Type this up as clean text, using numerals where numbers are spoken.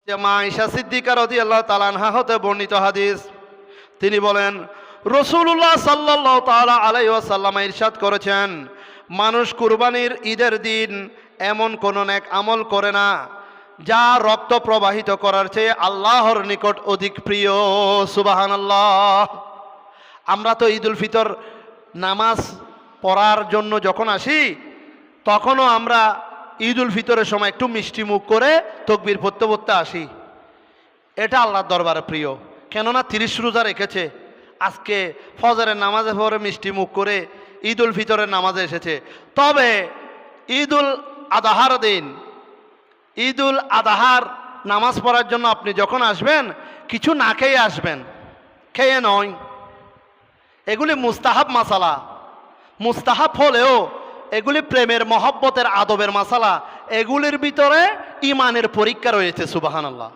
যে মা আয়েশা সিদ্দিকা রাদিয়াল্লাহু তাআলা আনহা হতে বর্ণিত হাদিস, তিনি বলেন রাসূলুল্লাহ সাল্লাল্লাহু তাআলা আলাইহি ওয়াসাল্লাম ইরশাদ করেছেন, মানুষ কুরবানির ঈদের দিন এমন কোন নেক আমল করে না যা রক্ত প্রবাহিত করার চেয়ে আল্লাহর নিকট অধিক প্রিয়। সুবহানাল্লাহ। আমরা তো ঈদুল ফিতর নামাজ পড়ার জন্য যখন আসি তখনও আমরা ঈদুল ফিতরের সময় একটু মিষ্টি মুখ করে তাকবীর পড়তে পড়তে আসি। এটা আল্লাহর দরবারে প্রিয়, কেননা 30 রোজা রেখেছে। আজকে ফজরের নামাজে পড়ে মিষ্টি মুখ করে ঈদুল ফিতরের নামাজে এসেছে। তবে ঈদুল আদাহার দিন, ঈদুল আদাহার নামাজ পড়ার জন্য আপনি যখন আসবেন কিছু না খেয়ে আসবেন, খেয়ে নয়। এগুলি মুস্তাহাব মাসালা, মুস্তাহাব হলেও এগুলি প্রেমের মহব্বতের আদবের মাসালা, এগুলির ভিতরে ইমানের পরীক্ষা রয়েছে। সুবহানাল্লাহ।